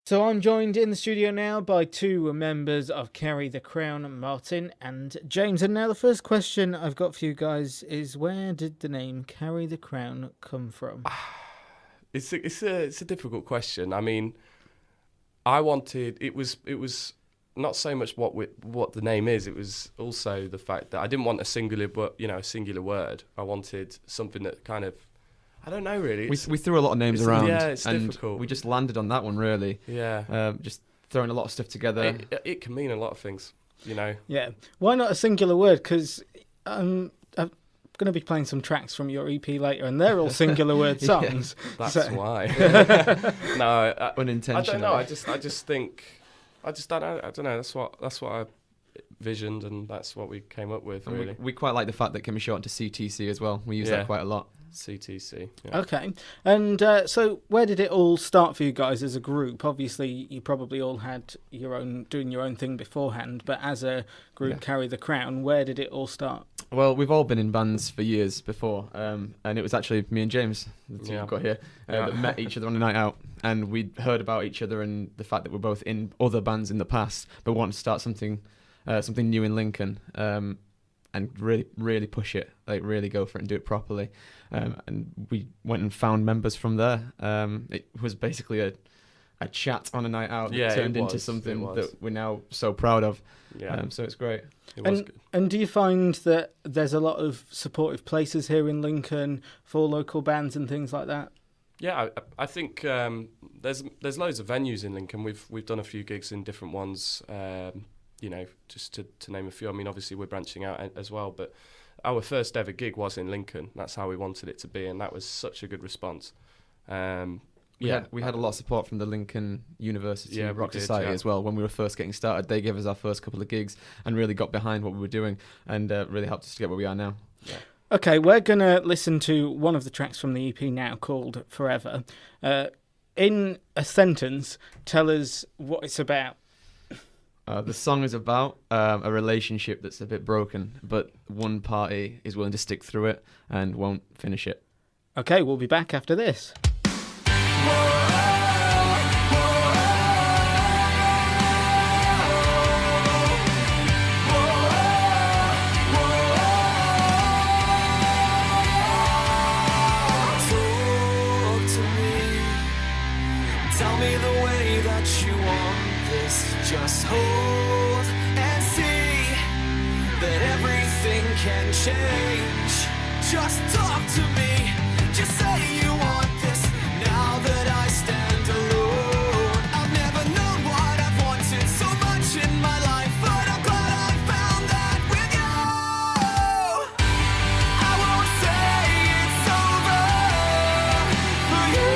So I'm joined in the studio now by two members of Carry the Crown, Martin and James. And now the first question I've got for you guys is, where did the name Carry the Crown come from? It's a difficult question. I mean, I wanted it was not so much what the name is. It was also the fact that I didn't want a singular word. I wanted something that kind of, I don't know really. We threw a lot of names around. Yeah, it's and difficult. We just landed on that one really. Yeah. Just throwing a lot of stuff together. It can mean a lot of things, you know. Yeah. Why not a singular word? Because I'm going to be playing some tracks from your EP later, and they're all singular word songs. That's why. No, Unintentional. I don't know. I just think. I don't know. That's what I visioned, and that's what we came up with. Really, we quite like the fact that it can be shortened to CTC as well. We use that quite a lot. CTC. Yeah. Okay. And so where did it all start for you guys as a group? Obviously, you probably all had doing your own thing beforehand, but as a group, Carry the Crown, where did it all start? Well, we've all been in bands for years before, and it was actually me and James, the two we've got here, that met each other on a night out, and we'd heard about each other and the fact that we're both in other bands in the past, but wanted to start something new in Lincoln, and really push it, like really go for it and do it properly. And we went and found members from there. It was basically a chat on a night out that turned into something that we're now so proud of. Yeah. So it's great. It was good. And do you find that there's a lot of supportive places here in Lincoln for local bands and things like that? Yeah, I think there's loads of venues in Lincoln. We've done a few gigs in different ones. Just to name a few. I mean, obviously we're branching out as well, but our first ever gig was in Lincoln. That's how we wanted it to be, and that was such a good response. We had a lot of support from the Lincoln University Rock Society as well. When we were first getting started, they gave us our first couple of gigs and really got behind what we were doing, and really helped us to get where we are now. Yeah. Okay, we're going to listen to one of the tracks from the EP now called Forever. In a sentence, tell us what it's about. The song is about a relationship that's a bit broken, but one party is willing to stick through it and won't finish it. Okay, we'll be back after this. Just hold and see that everything can change. Just talk to me. Just say you want this. Now that I stand alone, I've never known what I've wanted so much in my life, but I'm glad I found that with you. I won't say it's over for you.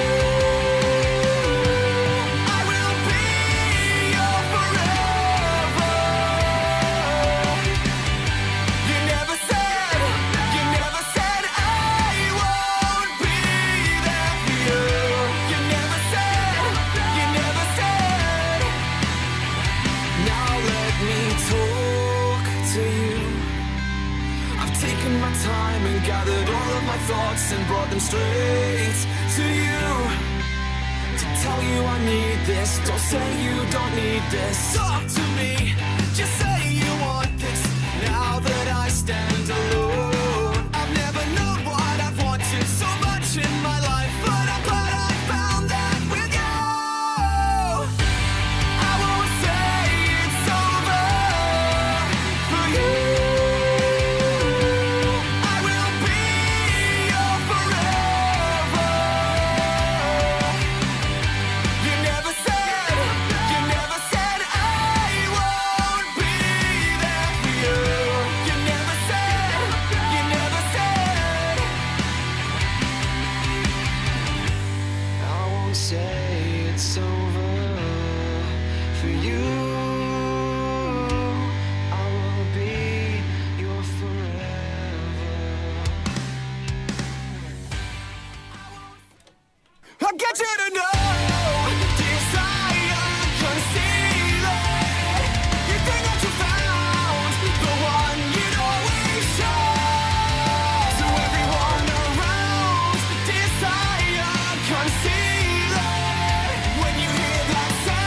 I will be your forever. You never said I won't be there for you. You never said. Now let me talk to you. I've taken my time and gathered all of my thoughts and brought them straight to you. To tell you I need this, don't say you don't need this. Talk to me, just say you want this. Now that I stand alone, I've never known what I've wanted so much in my life, but I'm glad I found that with you. I won't say it's over for you. I will be your forever. You never said I won't be there for you. You never said. I won't say it's over for you. I will be your forever. I get you to know. Desire, conceal it. You think that you found the one you'd always show to everyone around. Desire, conceal it. When you hear that sound.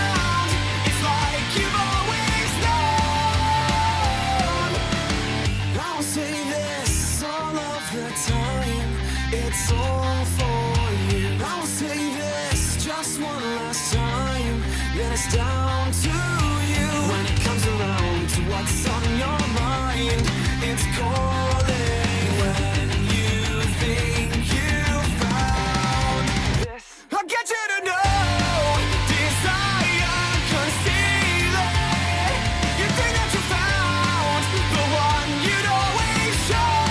when it's down to you. When it comes around to what's on your mind, it's calling. When you think you found this, I'll get you to know. Desire, conceal it. You think that you found the one you'd always show.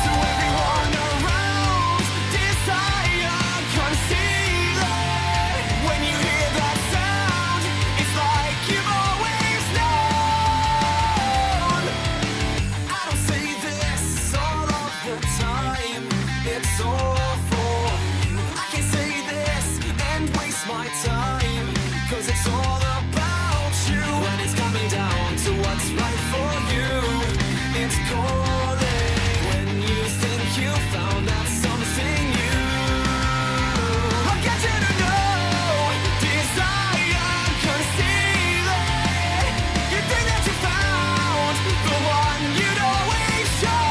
To everyone around, desire, conceal it. When you hear that sound, it's like you've always known. I don't say this all of the time, it's all for you. I can't say this and waste my time, 'cause it's all about you. When it's coming down to what's right for you, it's calling. When you think you found that something new, I'll get you to know. Desire, conceal it. You think that you found the one you'd always show.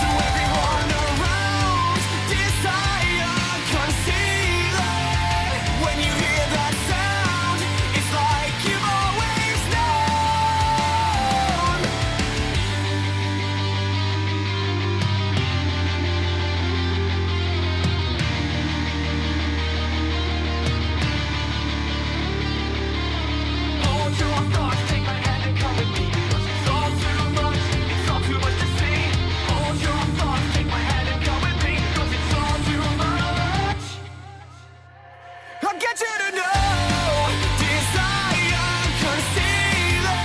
To everyone around, desire, conceal it. When you hear that sound, it's like you've always known. Hold your thoughts, take my hand and come with me, 'cause it's all too much to see. Hold your thoughts, take my hand and come with me, 'cause it's all too much. I'll get you to know. Desire, conceal it.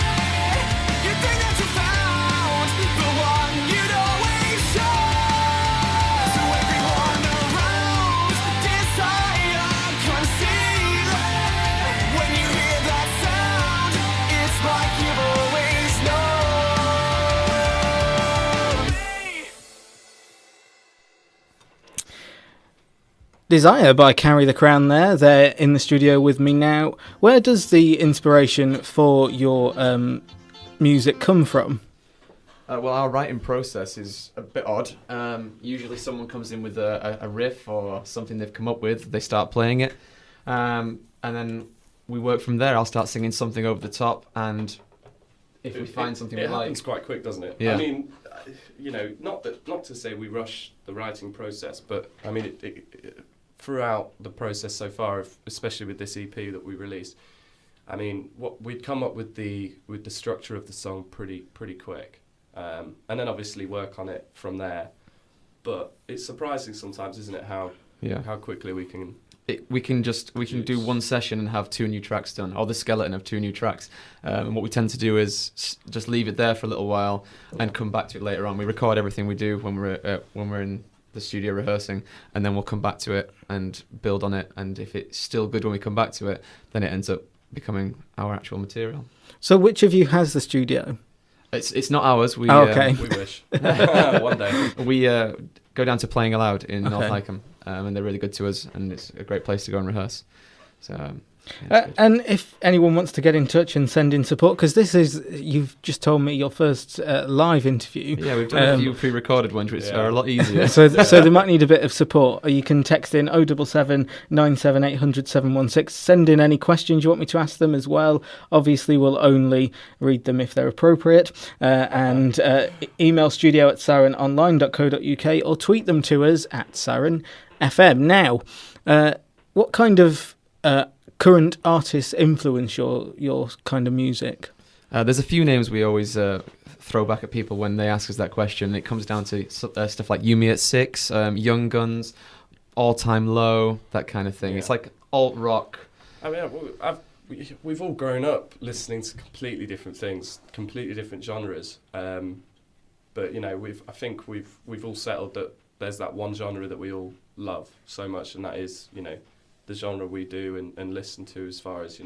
You think that you found the one you'd always show. To everyone around, desire, conceal it. When you hear that sound, it's like you've always known. Desire by Carry the Crown there. They're in the studio with me now. Where does the inspiration for your music come from? Well, our writing process is a bit odd. Usually someone comes in with a riff or something they've come up with, they start playing it, and then we work from there. I'll start singing something over the top, and if we find something we it like... happens quite quick, doesn't it? Yeah. I mean, not to say we rush the writing process, but I mean, it throughout the process so far, especially with this EP that we released, I mean, what we'd come up with the structure of the song pretty quick, and then obviously work on it from there. But it's surprising sometimes, isn't it, how quickly we can. We can do one session and have 2 new tracks done, or the skeleton of 2 new tracks. And what we tend to do is just leave it there for a little while and come back to it later on. We record everything we do when we're in the studio rehearsing, and then we'll come back to it and build on it. And if it's still good when we come back to it, then it ends up becoming our actual material. So which of you has the studio? It's not ours. Okay. We wish. One day. We go down to Playing Aloud in North Okay. Wycombe, and they're really good to us, and it's a great place to go and rehearse. So, yeah, it's good. And if anyone wants to get in touch and send in support, because this is, you've just told me, your first live interview. Yeah, we've done a few pre-recorded ones, which are a lot easier. So they might need a bit of support. You can text in 077 97800 716. Send in any questions you want me to ask them as well. Obviously, we'll only read them if they're appropriate. And email studio@sirenonline.co.uk or tweet them to us at Siren FM. Now, what kind of current artists influence your kind of music? There's a few names we always throw back at people when they ask us that question. It comes down to stuff like Yumi at 6, Young Guns, All Time Low, that kind of thing. Yeah. It's like alt rock. I mean, we've all grown up listening to completely different things, completely different genres. But I think we've all settled that there's that one genre that we all love so much, and that is the genre we do and listen to, as far as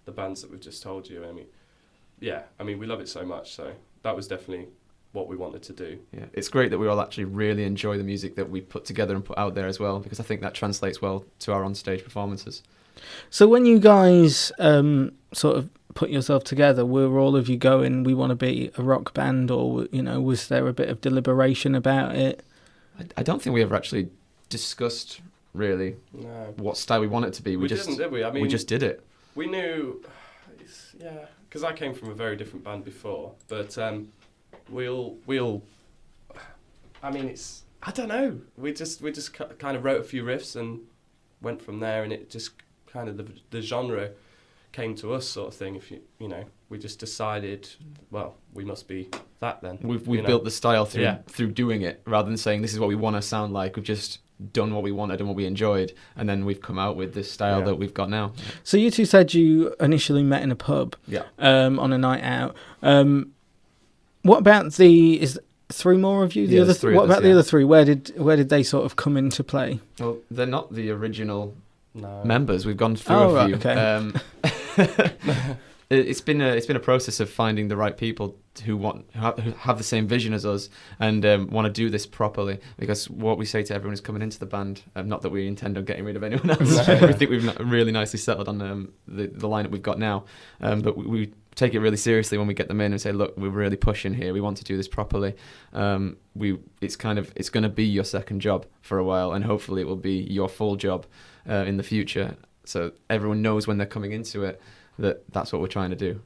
the bands that we've just told you. I mean, we love it so much. So that was definitely what we wanted to do. Yeah, it's great that we all actually really enjoy the music that we put together and put out there as well, because I think that translates well to our on-stage performances. So when you guys sort of put yourself together, were all of you going, we want to be a rock band, or was there a bit of deliberation about it? I don't think we ever actually discussed really No. what style we want it to be. We didn't, did we? I mean, we just did it. We knew, because I came from a very different band before, but we'll. I mean, I don't know. We just kind of wrote a few riffs and went from there, and it just kind of the genre came to us, sort of thing. If you know, we just decided, well, we must be that then. We've built the style through doing it, rather than saying this is what we want to sound like. We've just done what we wanted and what we enjoyed, and then we've come out with this style that we've got now. So you two said you initially met in a pub, on a night out. What about is 3 more of you? The other three. What about the other 3? Where did they sort of come into play? Well, they're not the original members. We've gone through a few. Okay. It's been a process of finding the right people who have the same vision as us and want to do this properly. Because what we say to everyone who's coming into the band, not that we intend on getting rid of anyone else. We think we've really nicely settled on the lineup we've got now. But we take it really seriously when we get them in and say, look, we're really pushing here. We want to do this properly. It's going to be your second job for a while, and hopefully it will be your full job in the future. So everyone knows when they're coming into it that's what we're trying to do.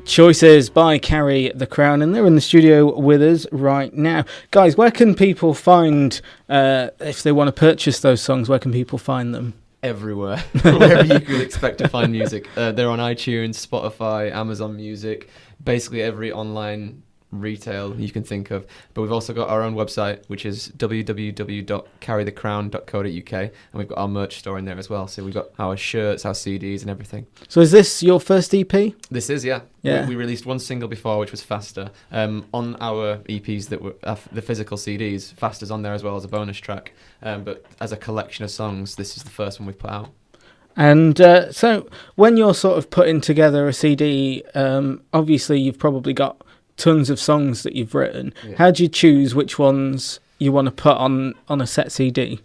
Choices by Carry the Crown, and they're in the studio with us right now. Guys, where can people find, if they want to purchase those songs, where can people find them? Everywhere. Wherever you could expect to find music. They're on iTunes, Spotify, Amazon Music, basically every online retail you can think of. But we've also got our own website, which is www.carrythecrown.co.uk, and we've got our merch store in there as well. So we've got our shirts, our CDs and everything. So is this your first EP? This is, yeah. We released one single before, which was Faster. On our EPs that were the physical CDs, Faster's on there as well as a bonus track. But as a collection of songs, this is the first one we've put out. And so when you're sort of putting together a CD, obviously you've probably got tons of songs that you've written. Yeah. How do you choose which ones you want to put on a set CD?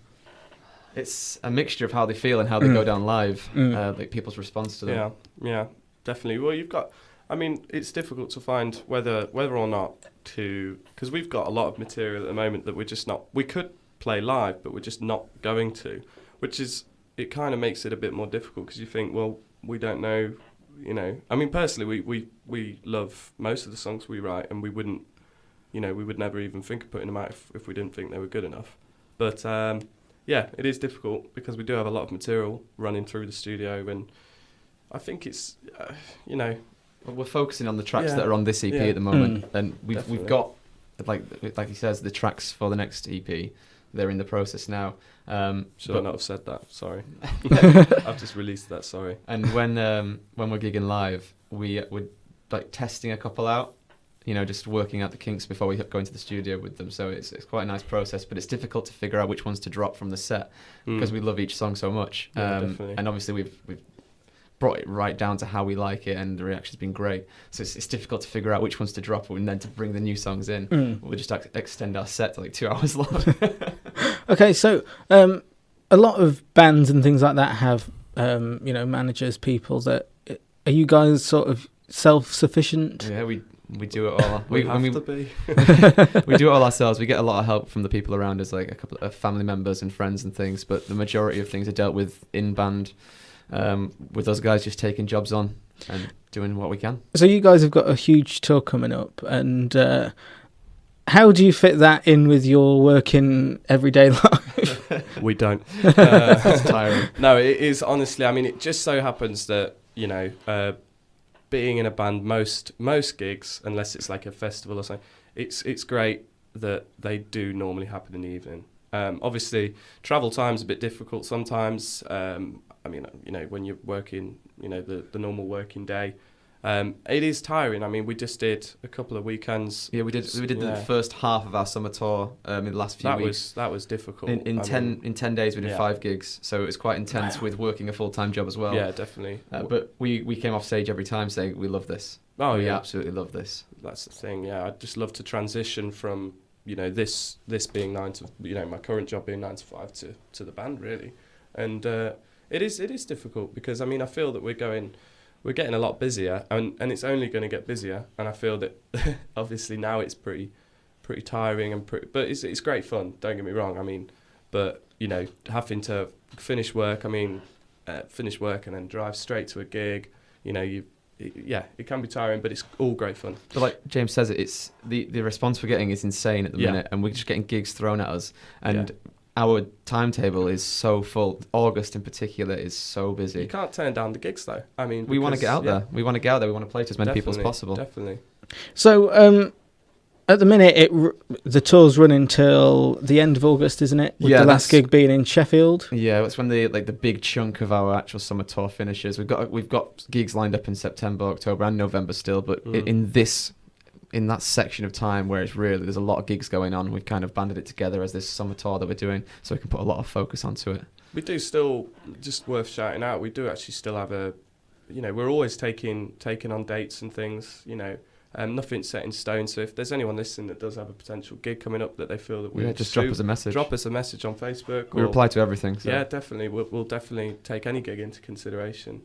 It's a mixture of how they feel and how they go down live, like people's response to them. Yeah, definitely. Well, you've got, I mean, it's difficult to find whether or not to, because we've got a lot of material at the moment that we're just not. We could play live, but we're just not going to, which is, it kind of makes it a bit more difficult because you think, well, we don't know, you know. I mean, personally, we love most of the songs we write, and we wouldn't, you know, we would never even think of putting them out if we didn't think they were good enough. But yeah, it is difficult because we do have a lot of material running through the studio, and I think it's, you know. Well, we're focusing on the tracks that are on this EP at the moment, and we've got, like he says, the tracks for the next EP. They're in the process now. Should I not have said that? Sorry. I've just released that, sorry. And when we're gigging live, we're like testing a couple out, you know, just working out the kinks before we go into the studio with them. So it's quite a nice process, but it's difficult to figure out which ones to drop from the set because we love each song so much. Yeah, definitely. And obviously we've brought it right down to how we like it, and the reaction's been great. So it's difficult to figure out which ones to drop and then to bring the new songs in. We'll just extend our set to like 2 hours long. Okay, so a lot of bands and things like that have, you know, managers, people that. Are you guys sort of self-sufficient? Yeah, we do it all. We have to be. We do it all ourselves. We get a lot of help from the people around us, like a couple of family members and friends and things. But the majority of things are dealt with in band, with those guys just taking jobs on and doing what we can. So you guys have got a huge tour coming up, and how do you fit that in with your working everyday life? We don't. It's tiring. No, it is, honestly. I mean, it just so happens that, you know, being in a band, most gigs, unless it's like a festival or something, it's great that they do normally happen in the evening. Obviously, travel time's a bit difficult sometimes. I mean, you know, when you're working, you know, the normal working day, it is tiring. I mean, we just did a couple of weekends. Yeah, we did the first half of our summer tour in the last few weeks. That was difficult. In 10 days we did 5 gigs, so it was quite intense with working a full-time job as well. Yeah, definitely. But we came off stage every time saying we love this. Oh, we yeah, absolutely love this. That's the thing. Yeah, I'd just love to transition from, you know, this being 9 to, you know, my current job being 9 to 5 to the band, really. And it is difficult because, I mean, I feel that we're getting a lot busier, and it's only going to get busier. And I feel that obviously now it's pretty tiring but it's great fun. Don't get me wrong. I mean, but you know, having to finish work and then drive straight to a gig, you know, it can be tiring, but it's all great fun. But like James says, it's the response we're getting is insane at the minute, and we're just getting gigs thrown at us, and our timetable is so full. August in particular is so busy. You can't turn down the gigs though. I mean, we want to get out there. We want to get out there. We want to play to as many people as possible. Definitely. So at the minute, the tour's running till the end of August, isn't it? With the last gig being in Sheffield. Yeah, that's when the big chunk of our actual summer tour finishes. We've got gigs lined up in September, October, and November still, but in that section of time where there's a lot of gigs going on, we've kind of banded it together as this summer tour that we're doing, so we can put a lot of focus onto it. We do still, just worth shouting out, we do actually still have we're always taking on dates and things, you know, nothing's set in stone. So if there's anyone listening that does have a potential gig coming up that they feel that we just drop us a message. Drop us a message on Facebook. We reply to everything. So. Yeah, definitely. We'll definitely take any gig into consideration.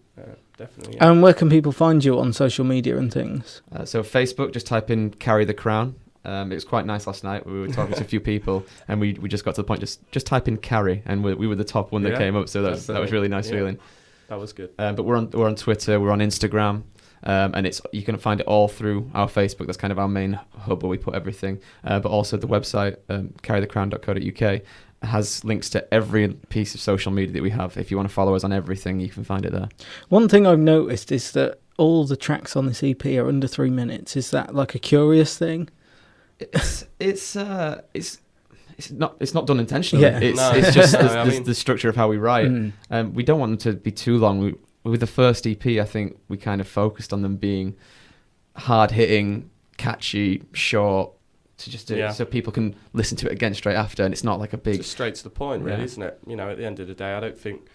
Definitely. Yeah. And where can people find you on social media and things? So Facebook, just type in Carry the Crown. It was quite nice last night. We were talking to a few people, and we just got to the point, just type in Carry, and we were the top one that came up. So that was really nice feeling. That was good. But we're on Twitter, we're on Instagram. And you can find it all through our Facebook. That's kind of our main hub where we put everything. But also the website, carrythecrown.co.uk, has links to every piece of social media that we have. If you want to follow us on everything, you can find it there. One thing I've noticed is that all the tracks on this EP are under 3 minutes. Is that like a curious thing? It's not done intentionally. Yeah. It's just the structure of how we write. We don't want them to be too long. With the first EP, I think we kind of focused on them being hard-hitting, catchy, short, to just do it so people can listen to it again straight after, and it's not like a big... Just straight to the point, really, isn't it? You know, at the end of the day, I think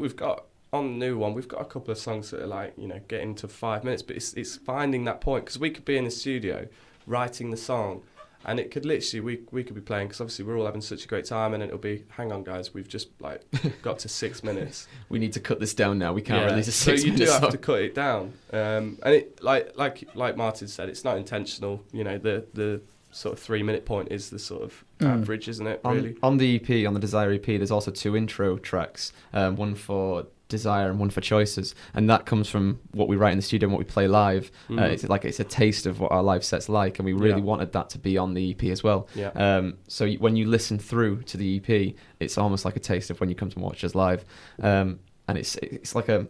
we've got, on the new one, we've got a couple of songs that are like, you know, getting to 5 minutes, but it's finding that point, because we could be in the studio writing the song, And it could literally, we could be playing, because obviously we're all having such a great time, and it'll be, hang on guys, we've just like got to 6 minutes. We need to cut this down now. We can't release a 6 So you minute do have song. to cut it down. And it like Martin said, it's not intentional. You know, the sort of 3 minute point is the sort of average, isn't it? Really. On the EP, on the Desire EP, there's also 2 intro tracks, one for Desire and one for Choices, and that comes from what we write in the studio and what we play live. It's a taste of what our live set's like, and we really wanted that to be on the EP as well. So when you listen through to the EP, it's almost like a taste of when you come to watch us live, and it's like I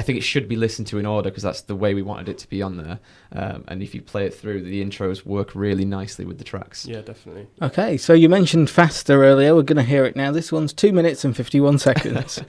think it should be listened to in order, because that's the way we wanted it to be on there. And if you play it through, the intros work really nicely with the tracks. Yeah, definitely. Okay, so you mentioned Faster earlier. We're going to hear it now. This one's 2 minutes and 51 seconds.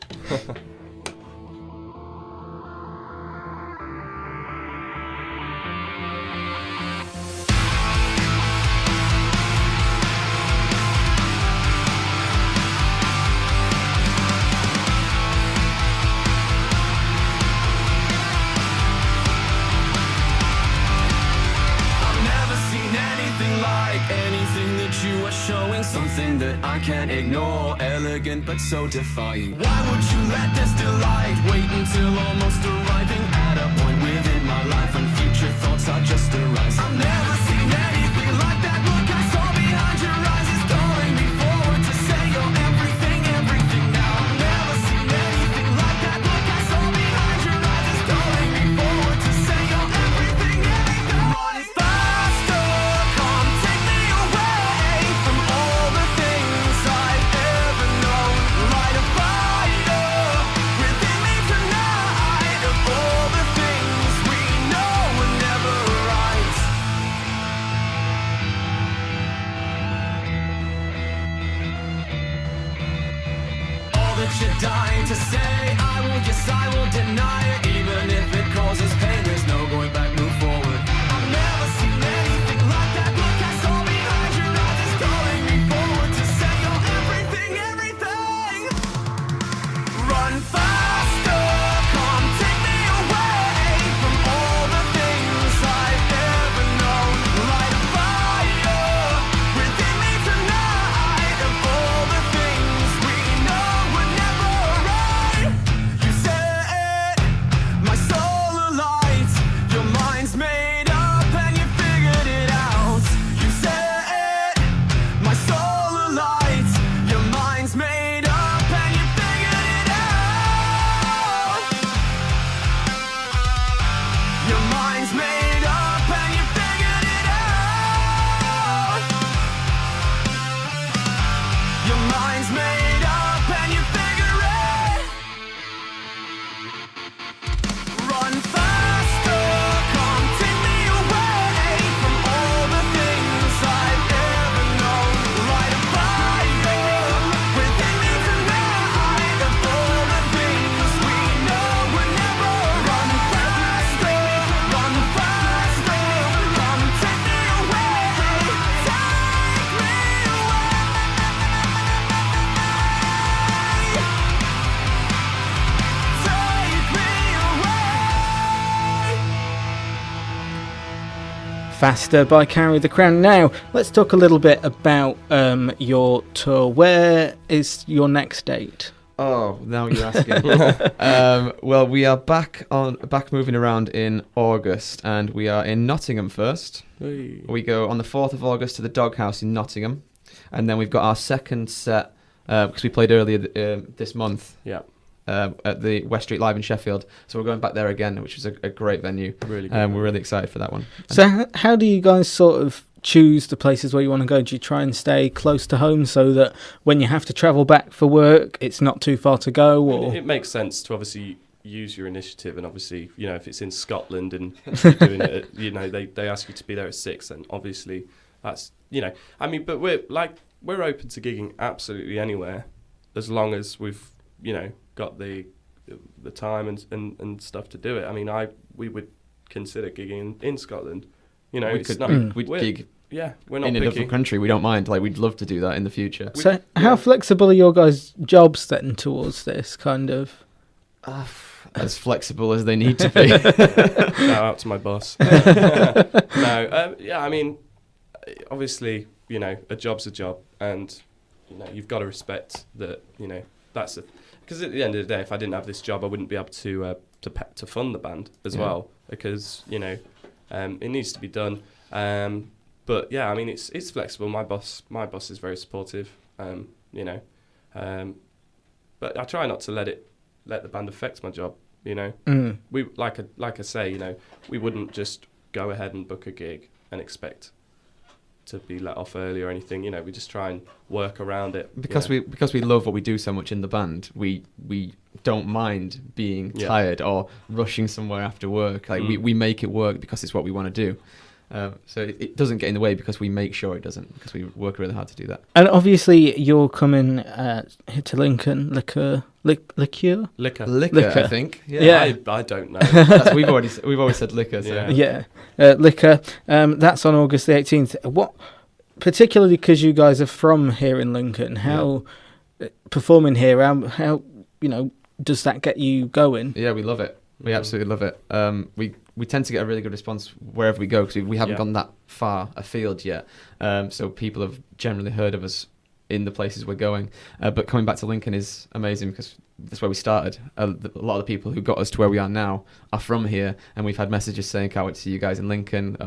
Something that I can't ignore, elegant but so defying. Why would you let this delight wait until almost arriving at a point within my life when future thoughts are just arising? I've never seen anything like that look I saw behind your eyes. It's calling me forward to say you're everything, everything now. I've never seen anything like that look I saw behind your eyes. It's calling me forward to say you're everything, everything. Run faster, come take me away from all the things I've ever known. Light a fire within me tonight of all the things we know were never right. All that you're dying to say, I will deny it. Even if it causes pain, there's no going back, move forward. I've never seen anything like that look I saw behind your eyes. It's calling me forward to say you're everything, everything. Run faster, come take me away from all the things I've ever known. Light a fire within me tonight of all the things we know were never right. You said my soul alight, your mind's made up and you figured it out. You said my soul alight, your mind's made up and you figured it out. Your mind's made up and you figured it out. Your mind's made up and you figure it. Run faster, come take me away from all the things I've ever known. Light a fire within me tonight of all the things we know were never. Run faster, come take me away, take me Faster by Carry the Crown. Now, let's talk a little bit about your tour. Where is your next date? Oh, now you're asking. Well, we are back moving around in August, and we are in Nottingham first. Hey. We go on the 4th of August to the Doghouse in Nottingham, and then we've got our second set, because we played earlier this month. Yeah. At the West Street Live in Sheffield, so we're going back there again, which is a great venue. Really good. We're really excited for that one. So how do you guys sort of choose the places where you want to go? Do you try and stay close to home so that when you have to travel back for work, it's not too far to go? Or It makes sense to obviously use your initiative, and obviously, you know, if it's in Scotland and you're doing it, you know, they ask you to be there at 6, and obviously that's, you know, I mean, but we're open to gigging absolutely anywhere, as long as we've, you know, got the time and stuff to do it. I mean, we would consider gigging in Scotland. You know, we'd gig. Yeah, we're not in a picky. different country. We don't mind. Like, we'd love to do that in the future. So how flexible are your guys' jobs then towards this kind of? As flexible as they need to be. Shout out to my boss. No, yeah, I mean, obviously, you know, a job's a job, and you know, you've got to respect that. You know, that's because at the end of the day, if I didn't have this job, I wouldn't be able to fund the band as well, because you know, it needs to be done. But yeah, I mean, it's flexible. My boss is very supportive. You know, but I try not to let the band affect my job. You know, we like I say, you know, we wouldn't just go ahead and book a gig and expect to be let off early or anything. You know, we just try and work around it. Because we love what we do so much in the band, we don't mind being tired or rushing somewhere after work. Like we make it work because it's what we want to do. So it doesn't get in the way because we make sure it doesn't, because we work really hard to do that. And obviously you're coming to Lincoln, liquor, I think. Yeah. I don't know. We've always said liquor. So. Yeah. Liquor. That's on August the 18th. What, particularly because you guys are from here in Lincoln, how performing here, how you know, does that get you going? Yeah, we love it. We absolutely love it. We tend to get a really good response wherever we go, because we haven't gone that far afield yet. So people have generally heard of us in the places we're going. But coming back to Lincoln is amazing, because that's where we started. A lot of the people who got us to where we are now are from here, and we've had messages saying, "Can't wait to see you guys in Lincoln."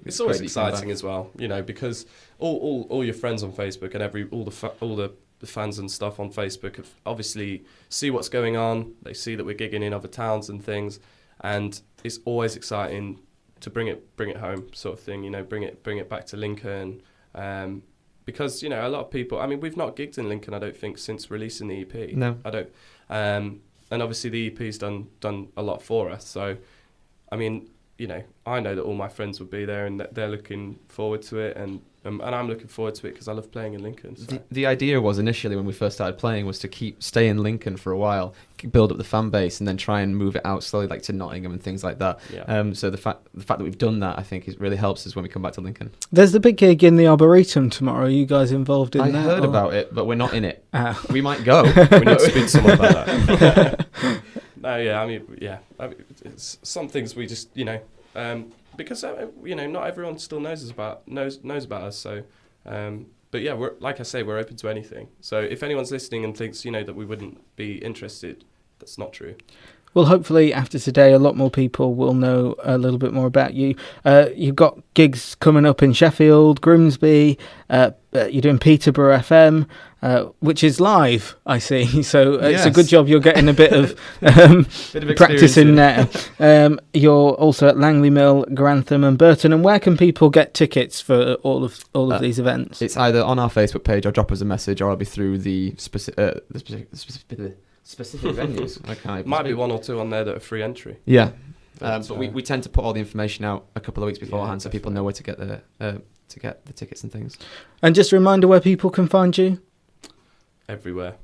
It's always exciting as well, you know, because all your friends on Facebook and all the fans and stuff on Facebook have obviously see what's going on. They see that we're gigging in other towns and things, and it's always exciting to bring it home, sort of thing. You know, bring it back to Lincoln, because you know, a lot of people. I mean, we've not gigged in Lincoln, I don't think, since releasing the EP. No, I don't. And obviously the EP's done a lot for us. So, I mean, you know, I know that all my friends would be there, and that they're looking forward to it, and I'm looking forward to it because I love playing in Lincoln. So. The idea was initially, when we first started playing, was to stay in Lincoln for a while, build up the fan base, and then try and move it out slowly, like to Nottingham and things like that. Yeah. So the fact that we've done that, I think, it really helps us when we come back to Lincoln. There's the big gig in the Arboretum tomorrow. Are you guys involved in that? I heard about it, but we're not in it. We might go. We need to speak to someone about that. No, yeah, I mean, it's some things we just, you know, because you know, not everyone still knows about us. So, but yeah, we're, like I say, we're open to anything. So if anyone's listening and thinks, you know, that we wouldn't be interested, that's not true. Well, hopefully after today, a lot more people will know a little bit more about you. You've got gigs coming up in Sheffield, Grimsby. You're doing Peterborough FM, which is live, I see. So it's a good job you're getting a bit of practicing now. You're also at Langley Mill, Grantham and Burton. And where can people get tickets for all of these events? It's either on our Facebook page, or drop us a message, or I'll be through the specific venues. Might be one or two on there that are free entry. Yeah, but we tend to put all the information out a couple of weeks beforehand, so people know where to get the tickets and things. And just a reminder where people can find you. Everywhere.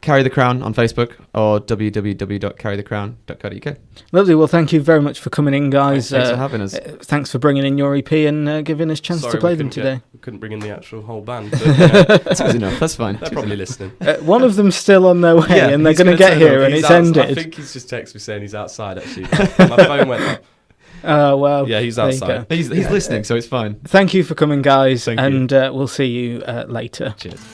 Carry the Crown on Facebook, or www.carrythecrown.co.uk. Lovely. Well, thank you very much for coming in, guys. Thanks for having us. Thanks for bringing in your EP and giving us a chance to play them today. We couldn't bring in the actual whole band. But, you know, that's good enough. That's fine. They're probably listening. One of them's still on their way, and they're going to get here, and it's ended. I think he's just texted me saying he's outside, actually. My phone went up. Well, yeah, he's outside. He's listening, so it's fine. Thank you for coming, guys, and we'll see you later. Cheers.